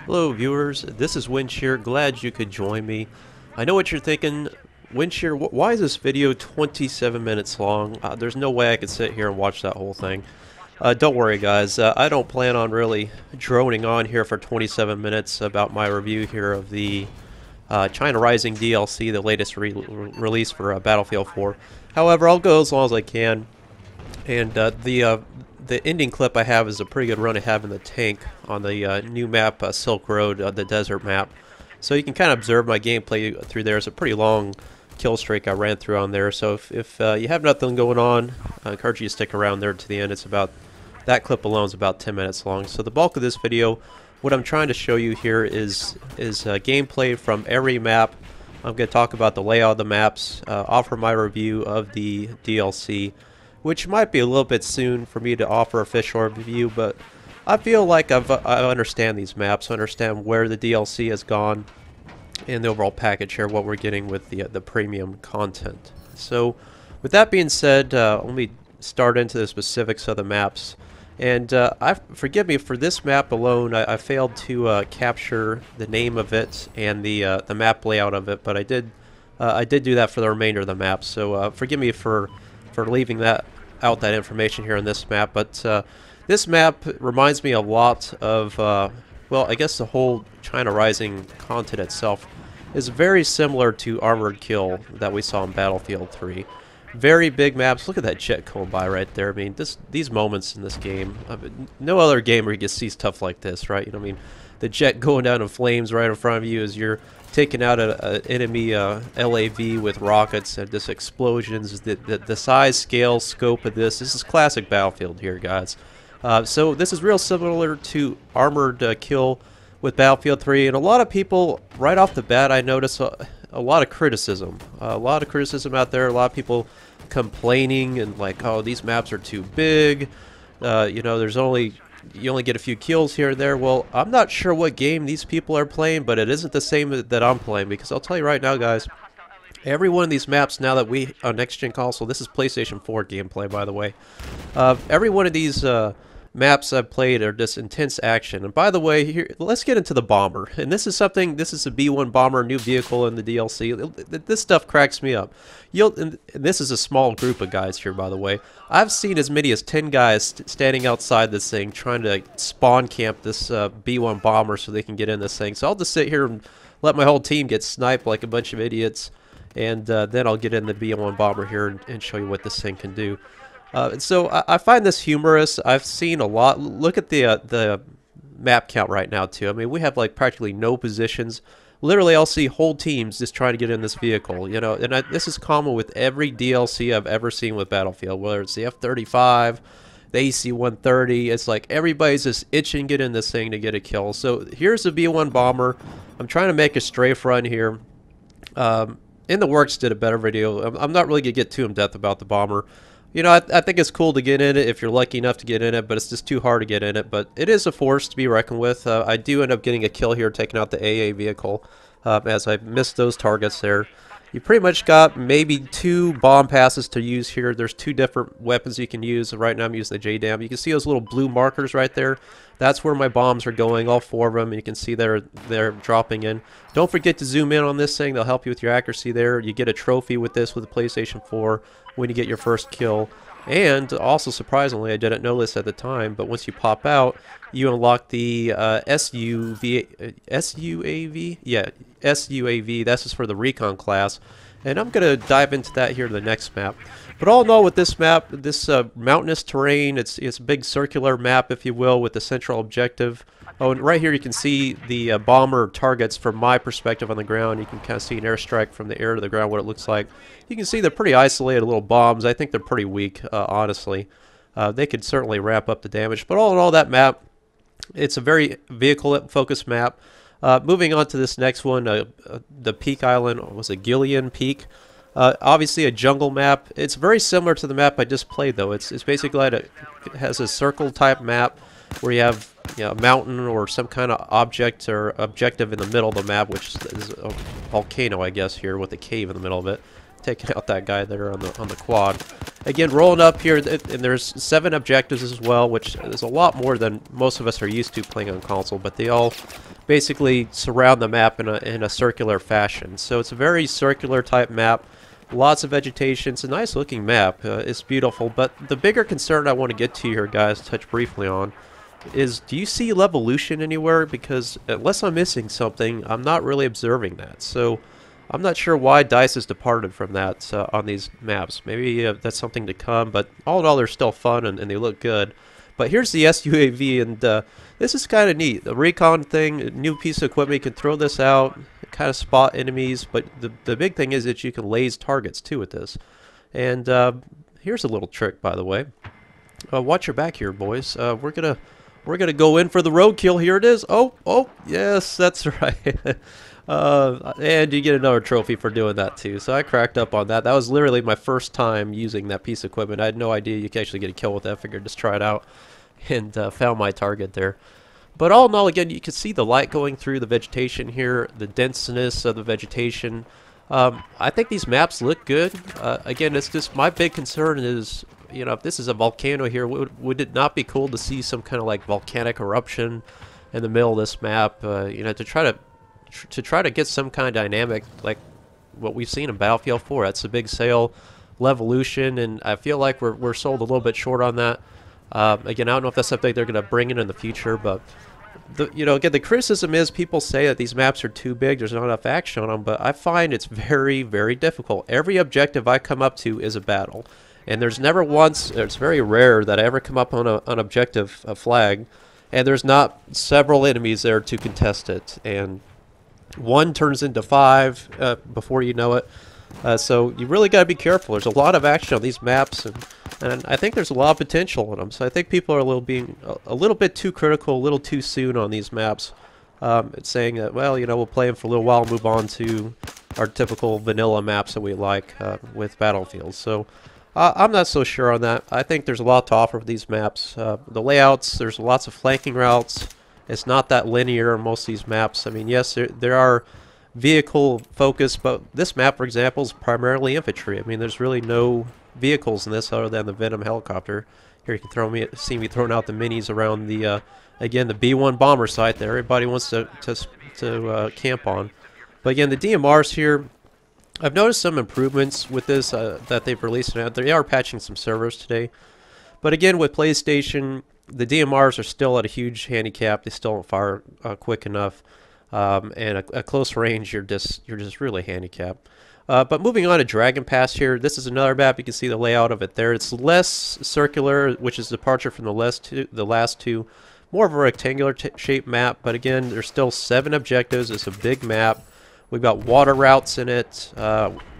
Hello viewers, this is Windshear, glad you could join me. I know what you're thinking, Windshear, why is this video 27 minutes long? There's no way I could sit here and watch that whole thing. Don't worry guys, I don't plan on really droning on here for 27 minutes about my review here of the China Rising DLC, the latest release for Battlefield 4. However, I'll go as long as I can, and the ending clip I have is a pretty good run I have in the tank on the new map, Silk Road, the desert map. So you can kind of observe my gameplay through there. It's a pretty long kill streak I ran through on there. So if you have nothing going on, I encourage you to stick around there to the end. It's about, that clip alone is about 10 minutes long. So the bulk of this video, what I'm trying to show you here is gameplay from every map. I'm going to talk about the layout of the maps, offer my review of the DLC, which might be a little bit soon for me to offer official review, but I feel like I understand these maps, I understand where the DLC has gone, and the overall package here, what we're getting with the premium content. So, with that being said, let me start into the specifics of the maps. And forgive me, for this map alone, I failed to capture the name of it and the map layout of it, but I did do that for the remainder of the map. So forgive me for leaving that information here on this map. But this map reminds me a lot of well, I guess the whole China Rising content itself is very similar to Armored Kill that we saw in Battlefield 3. Very big maps. Look at that jet going by right there. I mean, these moments in this game, I mean, no other game where you can see stuff like this, right? You know, I mean, the jet going down in flames right in front of you as you're taking out an enemy LAV with rockets and just explosions. The size, scale, scope of this is classic Battlefield here, guys. So this is real similar to Armored Kill with Battlefield 3, and a lot of people, right off the bat, I notice a lot of criticism. A lot of criticism out there, a lot of people complaining and like, oh, these maps are too big, you know, you only get a few kills here and there. Well, I'm not sure what game these people are playing, but it isn't the same that I'm playing, because I'll tell you right now, guys, every one of these maps, now that we on next gen console, this is PlayStation 4 gameplay, by the way, every one of these maps I've played are just intense action. And by the way, here, let's get into the bomber. And this is a B-1 bomber, new vehicle in the DLC. This stuff cracks me up. And this is a small group of guys here, by the way. I've seen as many as 10 guys standing outside this thing trying to spawn camp this B-1 bomber so they can get in this thing. So I'll just sit here and let my whole team get sniped like a bunch of idiots, and then I'll get in the B-1 bomber here and show you what this thing can do. So I find this humorous. I've seen a lot. Look at the map count right now too. I mean, we have like practically no positions. Literally, I'll see whole teams just trying to get in this vehicle. You know, and this is common with every DLC I've ever seen with Battlefield. Whether it's the F-35, the AC-130, it's like everybody's just itching to get in this thing to get a kill. So here's the B-1 bomber. I'm trying to make a strafe run here. In the Works did a better video. I'm not really gonna get too in depth about the bomber. You know, I think it's cool to get in it if you're lucky enough to get in it, but it's just too hard to get in it. But it is a force to be reckoned with. I do end up getting a kill here, taking out the AA vehicle, as I missed those targets there. You pretty much got maybe 2 bomb passes to use here. There's 2 different weapons you can use. Right now I'm using the JDAM. You can see those little blue markers right there. That's where my bombs are going, all 4 of them. You can see they're dropping in. Don't forget to zoom in on this thing. They'll help you with your accuracy there. You get a trophy with this with the PlayStation 4 when you get your first kill. And also, surprisingly, I didn't know this at the time, but once you pop out, you unlock the SUAV? Yeah, SUAV. That's just for the recon class. And I'm going to dive into that here in the next map. But all in all, with this map, this mountainous terrain, it's a big circular map, if you will, with the central objective. Oh, and right here you can see the bomber targets from my perspective on the ground. You can kind of see an airstrike from the air to the ground, what it looks like. You can see they're pretty isolated little bombs. I think they're pretty weak, honestly. They could certainly ramp up the damage. But all in all, that map, it's a very vehicle-focused map. Moving on to this next one, the Peak Island, was it Gillian Peak? Obviously a jungle map. It's very similar to the map I just played, though. It's basically like it has a circle-type map where you have, you know, a mountain or some kind of object or objective in the middle of the map, which is a volcano, I guess, here with a cave in the middle of it. taking out that guy there on the quad. Again, rolling up here, and there's 7 objectives as well, which is a lot more than most of us are used to playing on console, but they all basically surround the map in a circular fashion. So it's a very circular type map, lots of vegetation. It's a nice looking map. It's beautiful, but the bigger concern I want to get to here, guys, touch briefly on, is do you see Levolution anywhere? Because unless I'm missing something, I'm not really observing that. So I'm not sure why DICE has departed from that on these maps. Maybe that's something to come, but all in all, they're still fun and they look good. But here's the SUAV, and this is kind of neat. The recon thing, a new piece of equipment, you can throw this out, kind of spot enemies, but the big thing is that you can laze targets too with this. And here's a little trick, by the way. Watch your back here, boys. We're gonna go in for the roadkill. Here it is. Oh, yes, that's right. And you get another trophy for doing that too. So I cracked up on that. That was literally my first time using that piece of equipment. I had no idea you could actually get a kill with that. I figured just try it out, and found my target there. But all in all, again, you can see the light going through the vegetation here, the denseness of the vegetation. I think these maps look good. Again, it's just my big concern is, you know, if this is a volcano here, would it not be cool to see some kind of like volcanic eruption in the middle of this map? You know, to try to get some kind of dynamic like what we've seen in Battlefield 4. That's a big sale, Levolution, and I feel like we're sold a little bit short on that. Again, I don't know if that's something they're going to bring in the future, but you know, again, the criticism is people say that these maps are too big, there's not enough action on them, but I find it's very, very difficult. Every objective I come up to is a battle, and there's never once, it's very rare that I ever come up on an objective, a flag, and there's not several enemies there to contest it, and 1 turns into 5 before you know it. So you really got to be careful. There's a lot of action on these maps, and I think there's a lot of potential in them. So I think people are being a little bit too critical, a little too soon on these maps. It's saying that, well, you know, we'll play them for a little while and move on to our typical vanilla maps that we like with Battlefield. So I'm not so sure on that. I think there's a lot to offer with these maps. The layouts, there's lots of flanking routes. It's not that linear on most of these maps. I mean, yes, there are vehicle focused, but this map, for example, is primarily infantry. I mean, there's really no vehicles in this other than the Venom helicopter. Here you can see me throwing out the minis around the again, the B-1 bomber site that everybody wants to camp on. But again, the DMRs here, I've noticed some improvements with this that they've released. They are patching some servers today, but again, with PlayStation, the DMRs are still at a huge handicap. They still don't fire quick enough. And a close range, you're just really handicapped. But moving on to Dragon Pass here, this is another map. You can see the layout of it there. It's less circular, which is departure from the last two. More of a rectangular shaped map, but again, there's still 7 objectives. It's a big map. We've got water routes in it,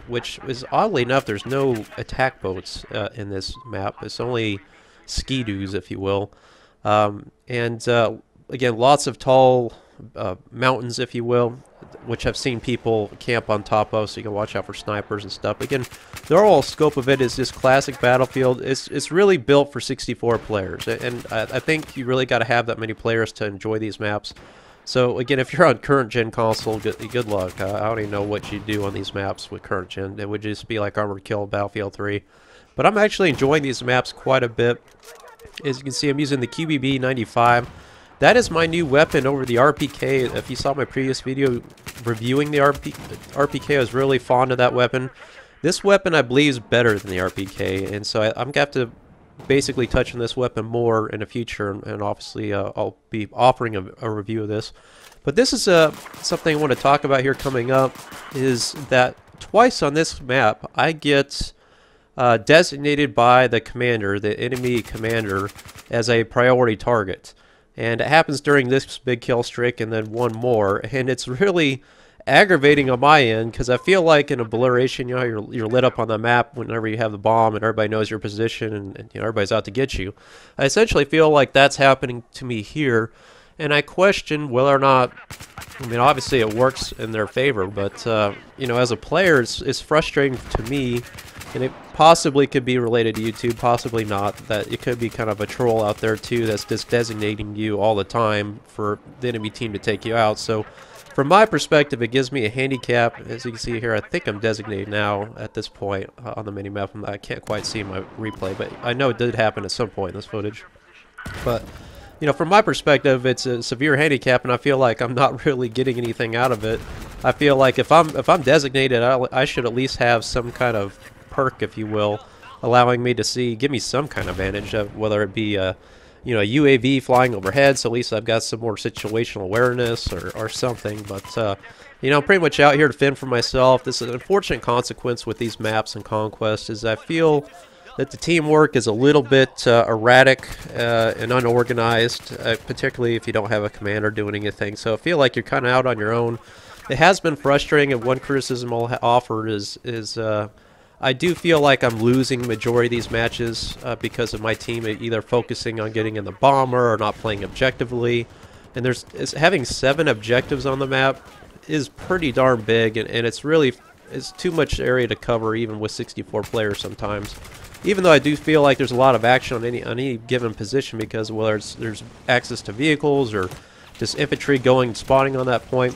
which is oddly enough, there's no attack boats in this map. It's only ski-doos, if you will. Again, lots of tall mountains, if you will, which I've seen people camp on top of, so you can watch out for snipers and stuff. Again, the overall scope of it is just classic Battlefield. It's really built for 64 players, and I think you really got to have that many players to enjoy these maps. So again, if you're on current gen console, good luck. I don't even know what you do on these maps with current gen. It would just be like Armored Kill, Battlefield 3. But I'm actually enjoying these maps quite a bit. As you can see, I'm using the QBB 95. That is my new weapon over the RPK. If you saw my previous video reviewing the RPK, I was really fond of that weapon. This weapon, I believe, is better than the RPK, and so I'm going to have to basically touch on this weapon more in the future, and obviously I'll be offering a review of this. But this is something I want to talk about here coming up, is that twice on this map I get designated by the commander, the enemy commander, as a priority target. And it happens during this big kill streak and then one more, and it's really aggravating on my end because I feel like in Obliteration, you know, you're lit up on the map whenever you have the bomb and everybody knows your position and you know, everybody's out to get you. I essentially feel like that's happening to me here, and I question whether or not, I mean, obviously it works in their favor, but you know, as a player, it's frustrating to me. And it possibly could be related to YouTube, possibly not. That it could be kind of a troll out there too that's just designating you all the time for the enemy team to take you out. So From my perspective, it gives me a handicap. As you can see here, I think I'm designated now at this point on the mini-map. I can't quite see my replay, but I know it did happen at some point in this footage. But, you know, from my perspective, it's a severe handicap, and I feel like I'm not really getting anything out of it. I feel like if I'm designated, I should at least have some kind of perk, if you will, allowing me to give me some kind of advantage, whether it be you know, a UAV flying overhead, so at least I've got some more situational awareness or something. But, you know, I'm pretty much out here to fend for myself. This is an unfortunate consequence with these maps and Conquest, is I feel that the teamwork is a little bit erratic and unorganized, particularly if you don't have a commander doing anything. So I feel like you're kind of out on your own. It has been frustrating, and one criticism I'll offer is I do feel like I'm losing majority of these matches because of my team either focusing on getting in the bomber or not playing objectively. And having 7 objectives on the map is pretty darn big, and it's too much area to cover even with 64 players sometimes. Even though I do feel like there's a lot of action on any given position, because whether there's access to vehicles or just infantry going and spawning on that point,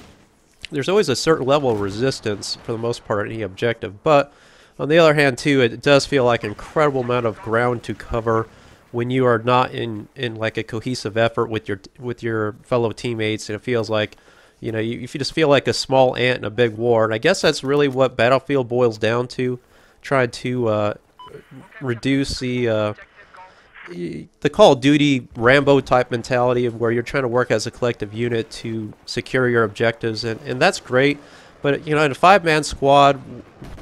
there's always a certain level of resistance for the most part on any objective. But on the other hand, too, it does feel like an incredible amount of ground to cover when you are not in like a cohesive effort with your fellow teammates, and it feels like, you know, if you just feel like a small ant in a big war. And I guess that's really what Battlefield boils down to, trying to reduce the Call of Duty Rambo type mentality of where you're trying to work as a collective unit to secure your objectives, and that's great. But, you know, in a 5-man squad,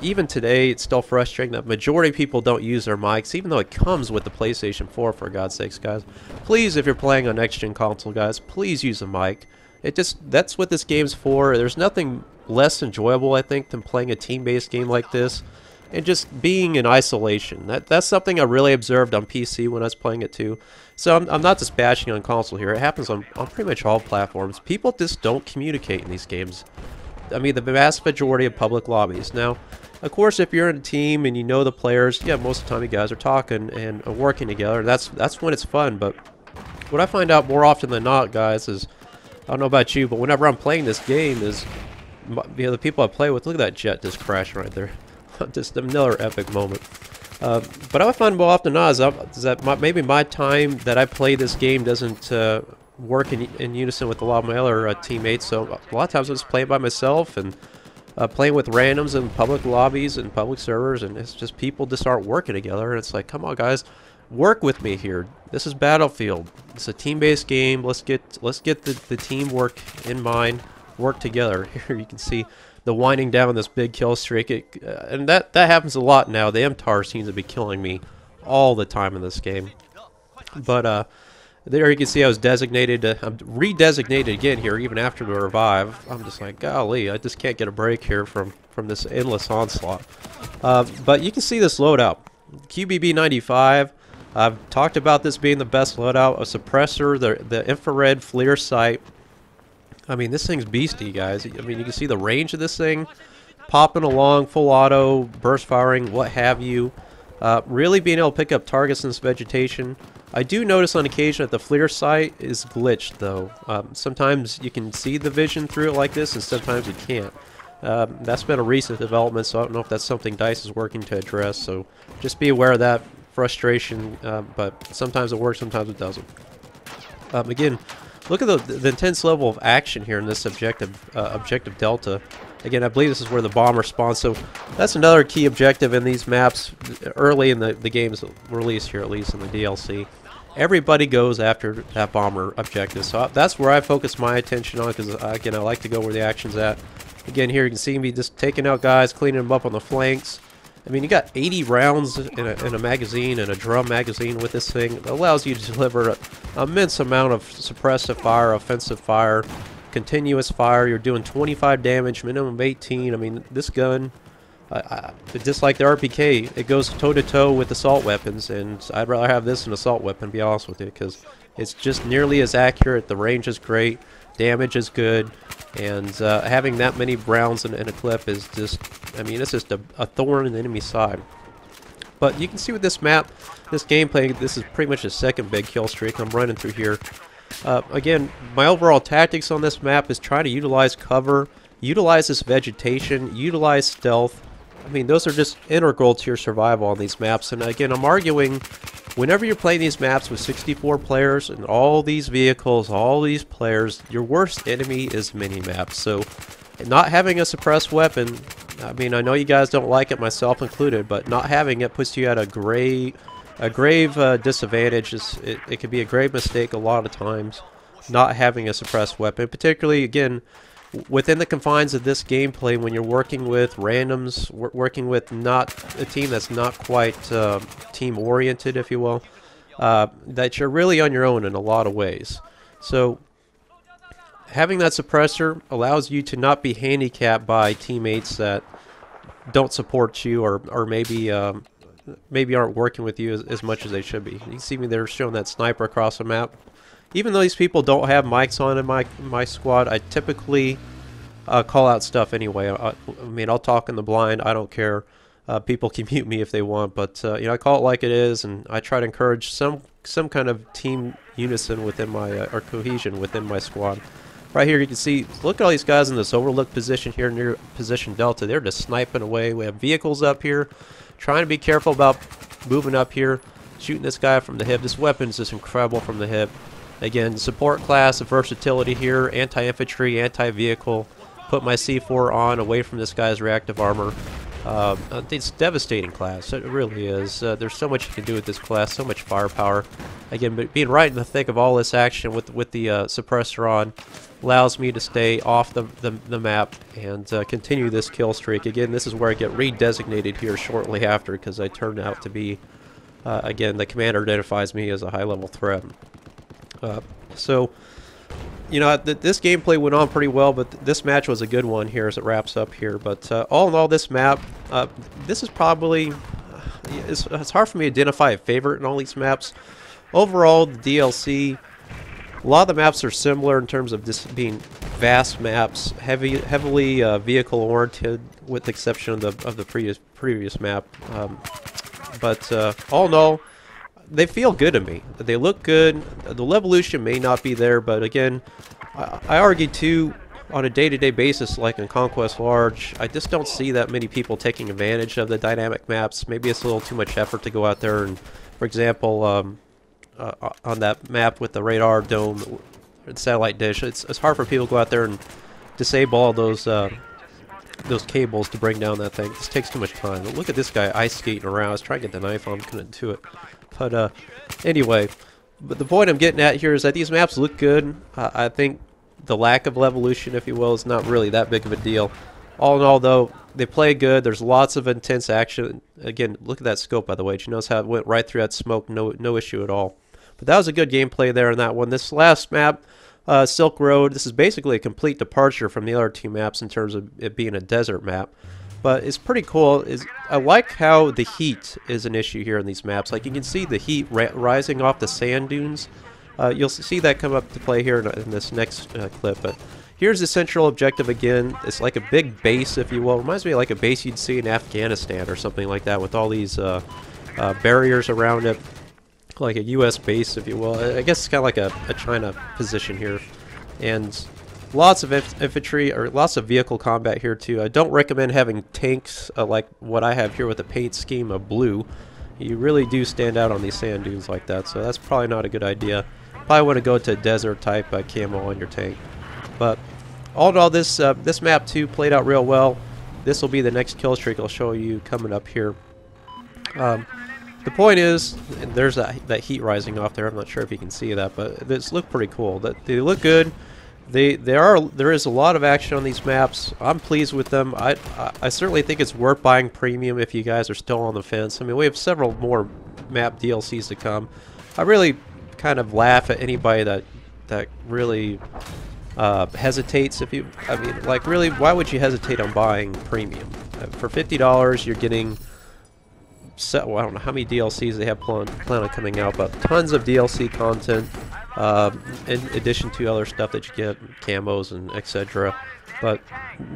even today, it's still frustrating that majority of people don't use their mics, even though it comes with the PlayStation 4, for God's sakes, guys. Please, if you're playing on next-gen console, guys, please use a mic. That's what this game's for. There's nothing less enjoyable, I think, than playing a team-based game like this and just being in isolation. That's something I really observed on PC when I was playing it, too. So I'm not just bashing on console here. It happens on pretty much all platforms. People just don't communicate in these games. I mean, the vast majority of public lobbies. Now, of course, if you're in a team and you know the players, yeah, most of the time you guys are talking and working together. That's when it's fun. But what I find out more often than not, guys, is, I don't know about you, but whenever I'm playing this game, is, you know, the people I play with, look at that jet just crashing right there. Just another epic moment. But I find more often than not is that maybe my time that I play this game doesn't work in unison with a lot of my other teammates, so a lot of times I just play it by myself and playing with randoms in public lobbies and public servers, and it's just people just aren't working together, and it's like, come on guys, work with me here. This is Battlefield. It's a team-based game. Let's get the teamwork in mind, work together. Here you can see the winding down this big kill streak, and that happens a lot now. The MTAR seems to be killing me all the time in this game. But there you can see I was designated. I'm redesignated again here, even after the revive. I'm just like, golly, I just can't get a break here from this endless onslaught. But you can see this loadout, QBB 95. I've talked about this being the best loadout. A suppressor, the infrared FLIR sight. I mean, this thing's beastie, guys. I mean, you can see the range of this thing, popping along, full auto, burst firing, what have you. Really being able to pick up targets in this vegetation. I do notice on occasion that the FLIR sight is glitched, though. Sometimes you can see the vision through it like this, and sometimes you can't. That's been a recent development, so I don't know if that's something DICE is working to address. So just be aware of that frustration, but sometimes it works, sometimes it doesn't. Again, look at the intense level of action here in this objective Delta. Again, I believe this is where the bomber spawns, so that's another key objective in these maps early in the game's release here, at least in the DLC. Everybody goes after that bomber objective, so that's where I focus my attention on, because, again, I like to go where the action's at. Again, here you can see me just taking out guys, cleaning them up on the flanks. I mean, you got 80 rounds in a magazine, and a drum magazine with this thing. It allows you to deliver an immense amount of suppressive fire, offensive fire, continuous fire. You're doing 25 damage, minimum 18. I mean, this gun, just like the RPK, it goes toe-to-toe with assault weapons, and I'd rather have this than an assault weapon, to be honest with you, because it's just nearly as accurate. The range is great, damage is good, and having that many rounds in a clip is just, I mean, it's just a thorn in the enemy side. But you can see with this map, this gameplay, this is pretty much the second big kill streak I'm running through here. Again, my overall tactics on this map is trying to utilize cover, utilize this vegetation, utilize stealth. I mean, those are just integral to your survival on these maps. And again, I'm arguing, whenever you're playing these maps with 64 players and all these vehicles, all these players, your worst enemy is mini-maps. So, not having a suppressed weapon, I mean, I know you guys don't like it, myself included, but not having it puts you at a grave disadvantage. It could be a grave mistake a lot of times, not having a suppressed weapon, particularly, again, within the confines of this gameplay, when you're working with randoms, working with not a team that's not quite team oriented, if you will, that you're really on your own in a lot of ways. So having that suppressor allows you to not be handicapped by teammates that don't support you, or maybe aren't working with you as much as they should be. You see me there showing that sniper across the map. Even though these people don't have mics on in my squad, I typically call out stuff anyway. I mean, I'll talk in the blind. I don't care. People can mute me if they want, but you know, I call it like it is, and I try to encourage some kind of team unison within my or cohesion within my squad. Right here, you can see. Look at all these guys in this overlooked position here near position Delta. They're just sniping away. We have vehicles up here. Trying to be careful about moving up here, shooting this guy from the hip. This weapon is just incredible from the hip. Again, support class, the versatility here, anti-infantry, anti-vehicle. Put my C4 on away from this guy's reactive armor. It's devastating class. It really is. There's so much you can do with this class, so much firepower. Again, but being right in the thick of all this action with the suppressor on allows me to stay off the map and continue this kill streak. Again, this is where I get redesignated here shortly after, because I turned out to be, again, the commander identifies me as a high-level threat. So, you know, this gameplay went on pretty well, but this match was a good one here as it wraps up here. But all in all, this map, this is probably, it's hard for me to identify a favorite in all these maps. Overall, the DLC, a lot of the maps are similar in terms of this being vast maps, heavily vehicle oriented, with the exception of the previous map. But all in all, they feel good to me. They look good. The levolution may not be there, but again, I argue too, on a day-to-day basis, like in Conquest Large, I just don't see that many people taking advantage of the dynamic maps. Maybe it's a little too much effort to go out there and, for example, on that map with the radar dome, satellite dish, it's hard for people to go out there and disable all those cables to bring down that thing. It just takes too much time. But look at this guy ice skating around. I was trying to get the knife on, couldn't do it. But anyway, but the point I'm getting at here is that these maps look good. I think the lack of levolution, if you will, is not really that big of a deal. All in all, though, they play good. There's lots of intense action. Again, look at that scope, by the way. Did you notice how it went right through that smoke? No issue at all. But that was a good gameplay there in that one. This last map, Silk Road, this is basically a complete departure from the other two maps in terms of it being a desert map. But it's pretty cool. I like how the heat is an issue here in these maps. Like, you can see the heat rising off the sand dunes. You'll see that come up to play here in this next clip. But here's the central objective again. It's like a big base, if you will. It reminds me of like a base you'd see in Afghanistan or something like that, with all these barriers around it. Like a U.S. base, if you will. I guess it's kind of like a China position here. And lots of infantry, or lots of vehicle combat here too. I don't recommend having tanks like what I have here with a paint scheme of blue. You really do stand out on these sand dunes like that, so that's probably not a good idea. Probably want to go to desert type camo on your tank. But all in all, this map too played out real well. This will be the next kill streak I'll show you coming up here. The point is, there's that heat rising off there. I'm not sure if you can see that, but this look pretty cool. They look good. There is a lot of action on these maps. I'm pleased with them. I certainly think it's worth buying premium if you guys are still on the fence. I mean, we have several more map DLCs to come. I really kind of laugh at anybody that really hesitates. I mean, like, really, why would you hesitate on buying premium? For $50, you're getting, well, I don't know how many DLCs they have plan on coming out, but tons of DLC content. In addition to other stuff that you get, camos and etc. But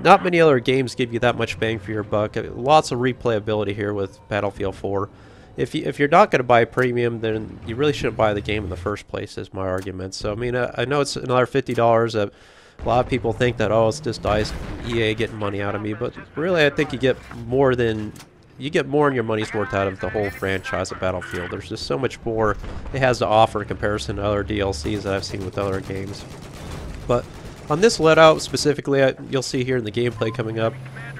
not many other games give you that much bang for your buck. Lots of replayability here with Battlefield 4. if you're not going to buy premium, then you really shouldn't buy the game in the first place. Is my argument. So I mean, I know it's another $50. A lot of people think that, oh, it's just DICE, EA getting money out of me, but really I think you get more than in your money's worth out of the whole franchise of Battlefield. There's just so much more it has to offer in comparison to other DLCs that I've seen with other games. But on this let-out specifically, you'll see here in the gameplay coming up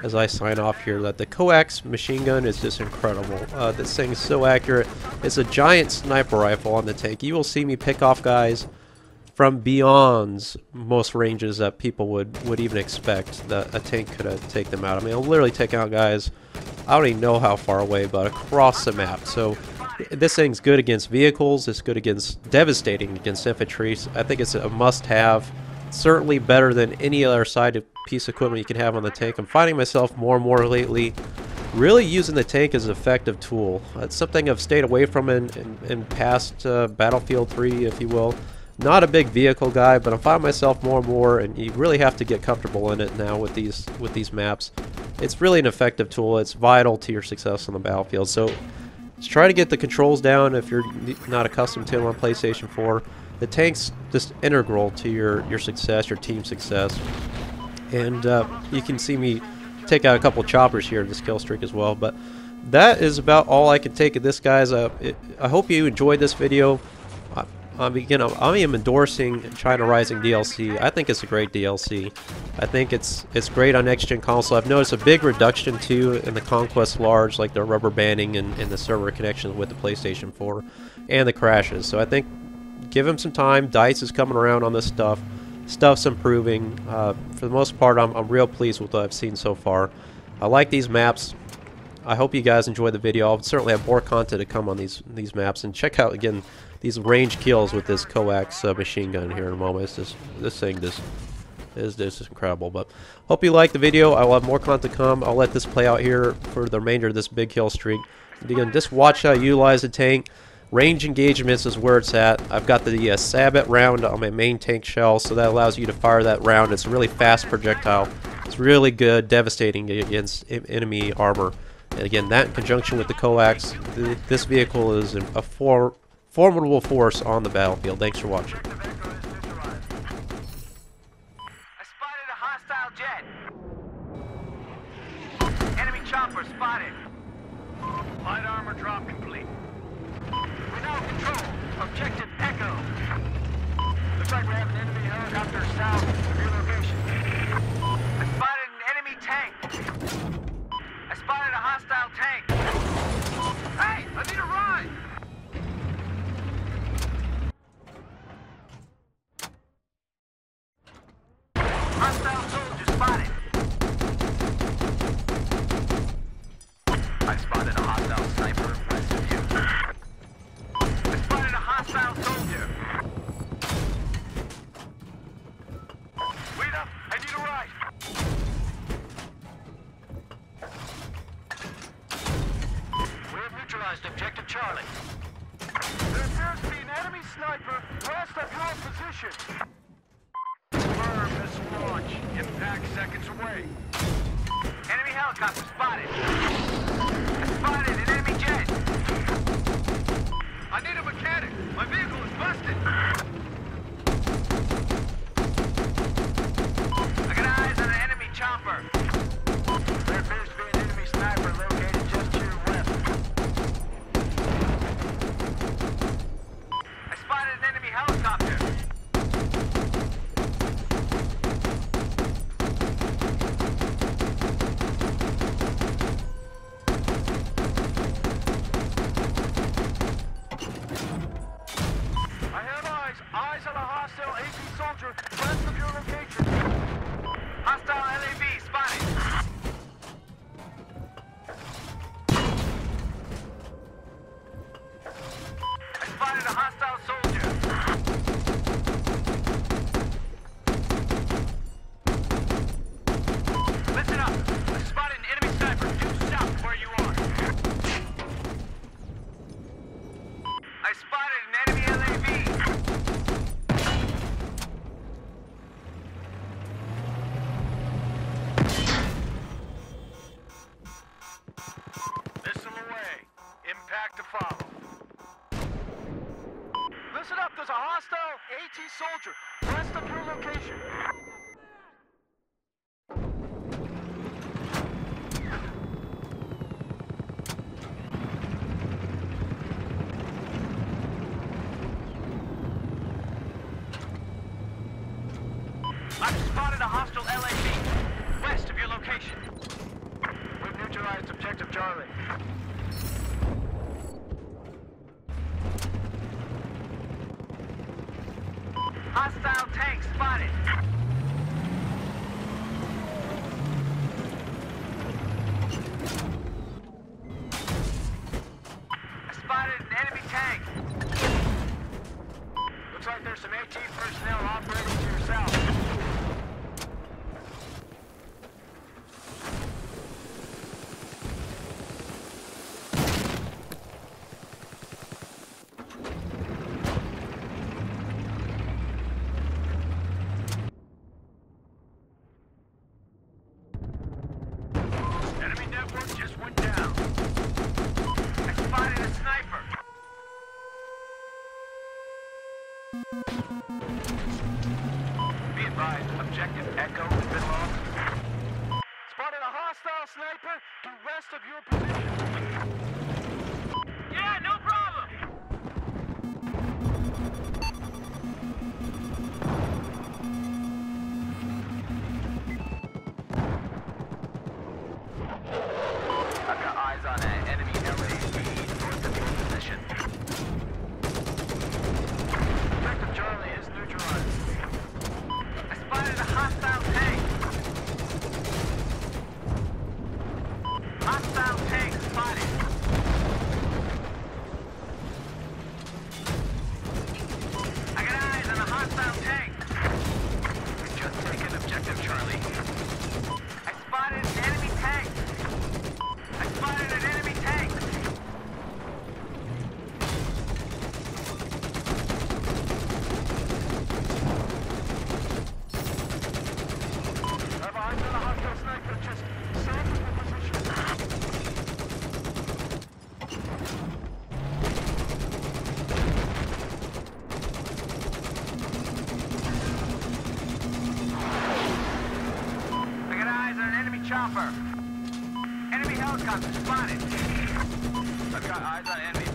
as I sign off here that the coax machine gun is just incredible. This thing is so accurate. It's a giant sniper rifle on the tank. You will see me pick off guys from beyond most ranges that people would even expect that a tank could take them out. I mean, I'll literally take out guys, I don't even know how far away, but across the map. So this thing's good against vehicles. It's good against, devastating against infantry. I think it's a must-have. Certainly better than any other side piece of equipment you can have on the tank. I'm finding myself more and more lately really using the tank as an effective tool. It's something I've stayed away from in past Battlefield 3, if you will. Not a big vehicle guy, but I'm finding myself more and more, and you really have to get comfortable in it now with these maps. It's really an effective tool. It's vital to your success on the battlefield. So just try to get the controls down if you're not accustomed to them on PlayStation 4. The tank's just integral to your success, your team success. And you can see me take out a couple choppers here in this kill streak as well. But that is about all I can take of this, guys. I hope you enjoyed this video. I am endorsing China Rising DLC. I think it's a great DLC. I think it's great on next-gen console. I've noticed a big reduction too in the Conquest Large, like the rubber banding and the server connections with the PlayStation 4 and the crashes. So I think give him some time. DICE is coming around on this stuff. Stuff's improving. For the most part, I'm real pleased with what I've seen so far. I like these maps. I hope you guys enjoyed the video. I'll certainly have more content to come on these maps, and check out again these range kills with this coax machine gun here in a moment. It's just, this thing just is just incredible. But hope you liked the video. I will have more content to come. I'll let this play out here for the remainder of this big kill streak. And again, just watch how I utilize the tank. Range engagements is where it's at. I've got the Sabot round on my main tank shell, so that allows you to fire that round. It's a really fast projectile. It's really good, devastating against enemy armor. And again, that in conjunction with the coax, this vehicle is a formidable force on the battlefield. Thanks for watching. I spotted a hostile jet. Enemy chopper spotted. Light armor drop complete. We now control objective Echo. Looks like we have an enemy helicopter south of your location. I spotted an enemy tank. I spotted a hostile tank. Hey, I need a ride. Hostile soldier spotted. I spotted a hostile sniper west of you. I spotted a hostile soldier. Wait up, I need a ride. We have neutralized objective Charlie. There appears to be an enemy sniper west of your position. Missile launch. Impact seconds away. Enemy helicopter spotted. I spotted an enemy jet. I need a mechanic. My vehicle is busted. I got eyes on an enemy chopper. There appears to be an enemy sniper located just to your west. I spotted an enemy helicopter. soldier west of your location. I've spotted a hostile LAV west of your location. We've neutralized objective Charlie. Hostile tank spotted. I spotted an enemy tank. Looks like there's some AT personnel operating to your south. Enemy network just went down. I spotted a sniper. Be advised, objective Echo has been lost. Spotted a hostile sniper due west of your position. Yeah, no problem. I've got eyes on an enemy LAV north of your position. Objective Charlie is neutralized. I spotted a hostile tank. Hostile tank spotted. I got eyes on a hostile tank. We've just taken objective Charlie. I spotted an enemy tank. I spotted an enemy tank! I have eyes on a hostile sniper just south of your position. I got eyes on an enemy chopper. Enemy helicopter spotted. I've got eyes on enemy